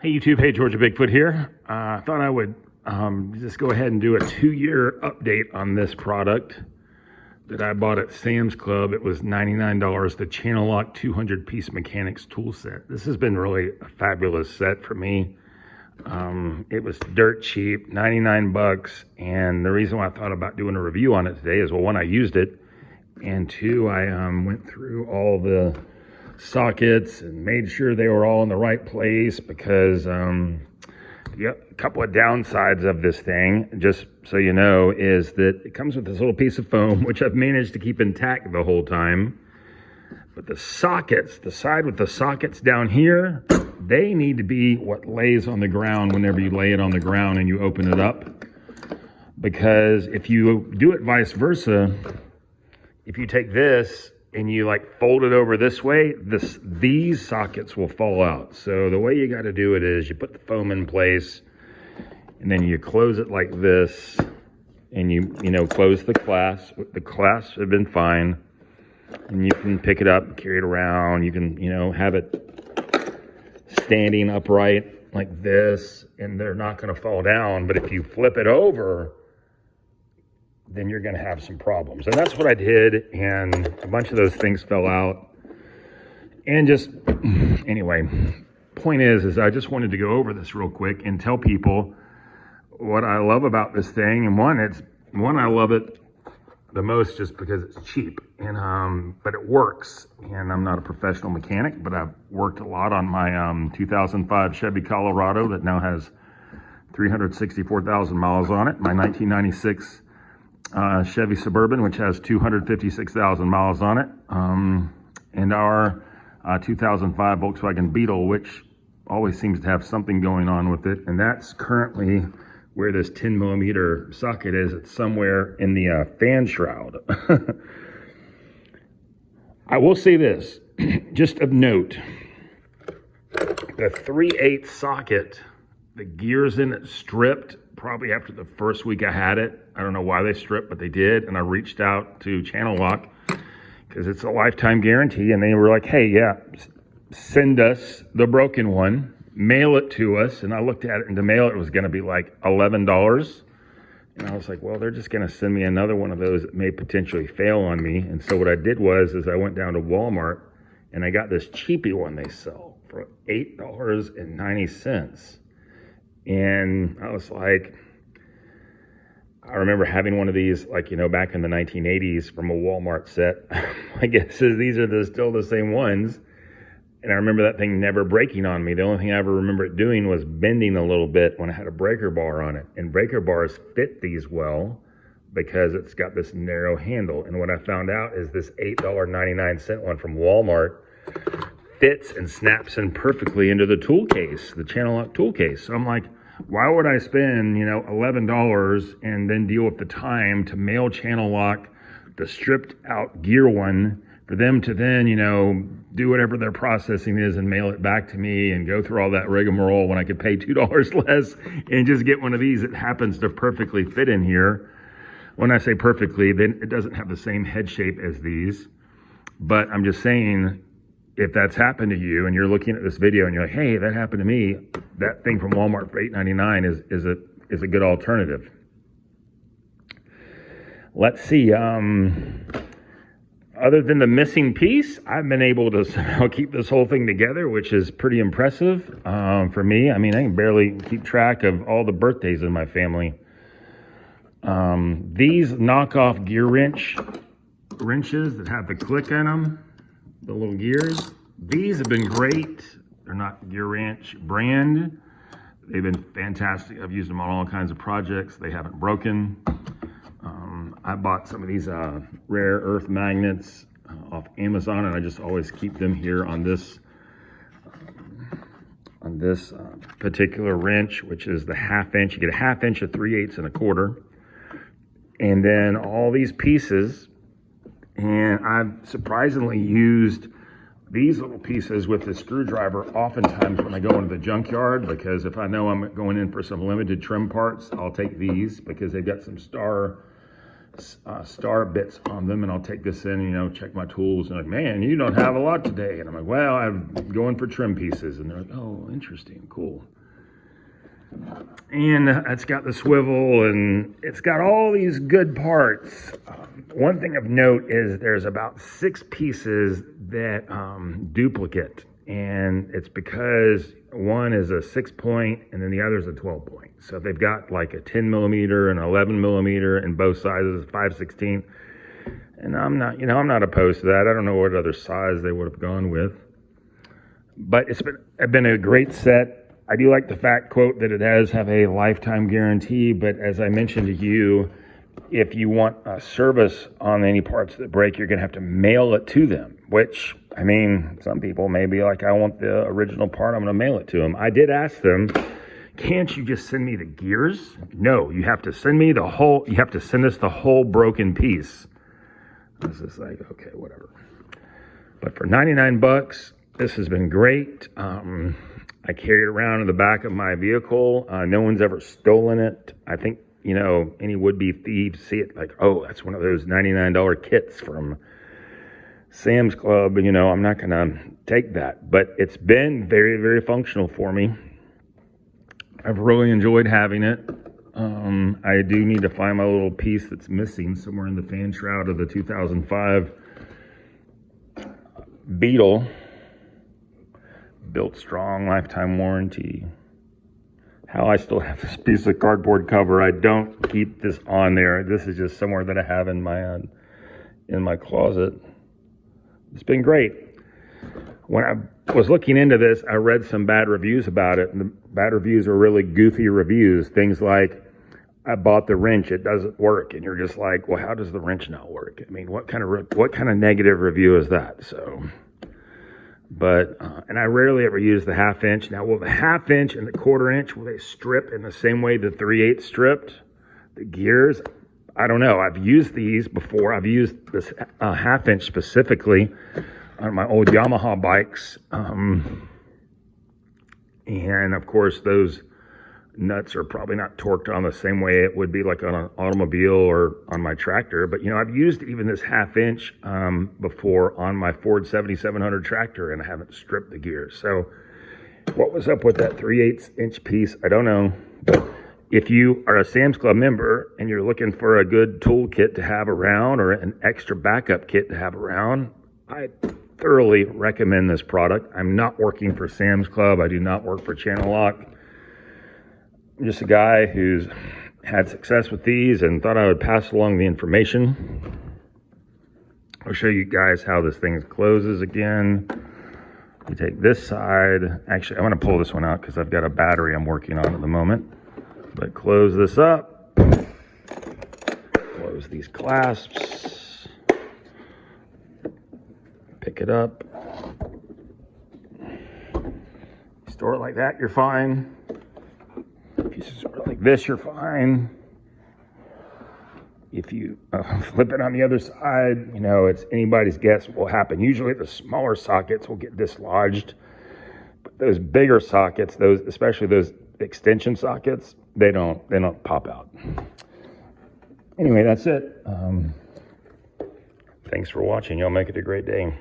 Hey YouTube, hey Georgia Bigfoot here. I thought I would just go ahead and do a 2-year update on this product that I bought at Sam's Club. It was $99, the Channel Lock 200-piece mechanics tool set. This has been really a fabulous set for me. It was dirt cheap, 99 bucks. And the reason why I thought about doing a review on it today is, well, one, I used it. And two, I went through all the sockets and made sure they were all in the right place, because a couple of downsides of this thing, just so you know, is that it comes with this little piece of foam, which I've managed to keep intact the whole time. But the sockets, the side with the sockets down here, they need to be what lays on the ground whenever you lay it on the ground and you open it up. Because if you do it vice versa, if you take this and you like fold it over this way, these sockets will fall out. So the way you got to do it is you put the foam in place and then you close it like this, and you close the clasp. The clasps have been fine, and you can pick it up, carry it around. You can have it standing upright like this, and they're not going to fall down. But if you flip it over, then you're going to have some problems. And that's what I did, and a bunch of those things fell out. And just, anyway, point is I just wanted to go over this real quick and tell people what I love about this thing. And one, I love it the most just because it's cheap, and but it works. And I'm not a professional mechanic, but I've worked a lot on my 2005 Chevy Colorado that now has 364,000 miles on it. My 1996 Chevy Suburban, which has 256,000 miles on it, and our 2005 Volkswagen Beetle, which always seems to have something going on with it. And that's currently where this 10mm socket is. It's somewhere in the fan shroud. I will say this, just of note, the 3/8 socket, the gears in it stripped probably after the first week I had it. I don't know why they stripped, but they did. And I reached out to Channel Lock because it's a lifetime guarantee. And they were like, hey, yeah, send us the broken one, mail it to us. And I looked at it, and to mail it was going to be like $11. And I was like, well, they're just going to send me another one of those that may potentially fail on me. And so what I did was I went down to Wal Mart and I got this cheapy one they sell for $8.90. And I was like, I remember having one of these, like, back in the 1980s from a Wal Mart set. My guess is these are still the same ones. And I remember that thing never breaking on me. The only thing I ever remember it doing was bending a little bit when I had a breaker bar on it. And breaker bars fit these well because it's got this narrow handle. And what I found out is this $8.99 one from Walmart fits and snaps in perfectly into the tool case, the Channel Lock tool case. So I'm like, why would I spend, $11 and then deal with the time to mail Channel Lock the stripped out gear one for them to then, do whatever their processing is and mail it back to me and go through all that rigmarole when I could pay $2 less and just get one of these that happens to perfectly fit in here. When I say perfectly, then it doesn't have the same head shape as these, but I'm just saying, if that's happened to you and you're looking at this video and you're like, hey, that happened to me, that thing from Walmart for $8.99 is a good alternative. Let's see. Other than the missing piece, I've been able to somehow keep this whole thing together, which is pretty impressive for me. I mean, I can barely keep track of all the birthdays in my family. These knockoff gear wrenches that have the click in them, the little gears, these have been great. They're not Gear Wrench brand. They've been fantastic. I've used them on all kinds of projects. They haven't broken. I bought some of these rare earth magnets off Amazon, and I just always keep them here on this particular wrench, which is the 1/2 inch. You get a 1/2 inch, a 3/8, and a 1/4. And then all these pieces, and I've surprisingly used these little pieces with the screwdriver oftentimes when I go into the junkyard, because if I know I'm going in for some limited trim parts, I'll take these because they've got some star star bits on them, and I'll take this in, check my tools, and like, man, you don't have a lot today. And I'm like, well, I'm going for trim pieces. And they're like, oh, interesting, cool. And it's got the swivel, and it's got all these good parts. One thing of note is there's about 6 pieces that duplicate, and it's because one is a 6-point and then the other is a 12-point. So if they've got like a 10 millimeter and 11 millimeter in both sizes, 5/16, and I'm not opposed to that. I don't know what other size they would have gone with, but it's been a great set. I do like the fact quote that it does have a lifetime guarantee, but as I mentioned to you, if you want a service on any parts that break, you're going to have to mail it to them, which, I mean, some people may be like, I want the original part, I'm going to mail it to them. I did ask them, can't you just send me the gears? No, you have to send me you have to send us the whole broken piece. I was just like, okay, whatever. But for 99 bucks, this has been great. I carry it around in the back of my vehicle. No one's ever stolen it. I think, any would-be thieves see it like, oh, that's one of those $99 kits from Sam's Club. I'm not going to take that. But it's been very, very functional for me. I've really enjoyed having it. I do need to find my little piece that's missing somewhere in the fan shroud of the 2005 Beetle. Built strong, lifetime warranty. How I still have this piece of cardboard cover. I don't keep this on there. This is just somewhere that I have in my closet. It's been great. When I was looking into this, I read some bad reviews about it, and the bad reviews are really goofy reviews. Things like, I bought the wrench, it doesn't work, and you're just like, well, how does the wrench not work? I mean, what kind of negative review is that? So. But, and I rarely ever use the 1/2 inch. Now, will the 1/2 inch and the 1/4 inch, will they strip in the same way the 3/8 stripped? The gears? I don't know. I've used these before. I've used this 1/2 inch specifically on my old Yamaha bikes. And of course, those nuts are probably not torqued on the same way it would be like on an automobile or on my tractor. But, I've used even this 1/2 inch before on my Ford 7700 tractor, and I haven't stripped the gears. So what was up with that 3/8 inch piece? I don't know. But if you are a Sam's Club member and you're looking for a good tool kit to have around or an extra backup kit to have around, I thoroughly recommend this product. I'm not working for Sam's Club. I do not work for Channel Lock. I'm just a guy who's had success with these and thought I would pass along the information. I'll show you guys how this thing closes again. You take this side. Actually, I'm going to pull this one out because I've got a battery I'm working on at the moment. But close this up. Close these clasps. Pick it up. Store it like that, you're fine. If you store it like this, you're fine. If you flip it on the other side, it's anybody's guess what will happen. Usually the smaller sockets will get dislodged. But those bigger sockets, especially those extension sockets, they don't pop out. Anyway, that's it. Thanks for watching. Y'all make it a great day.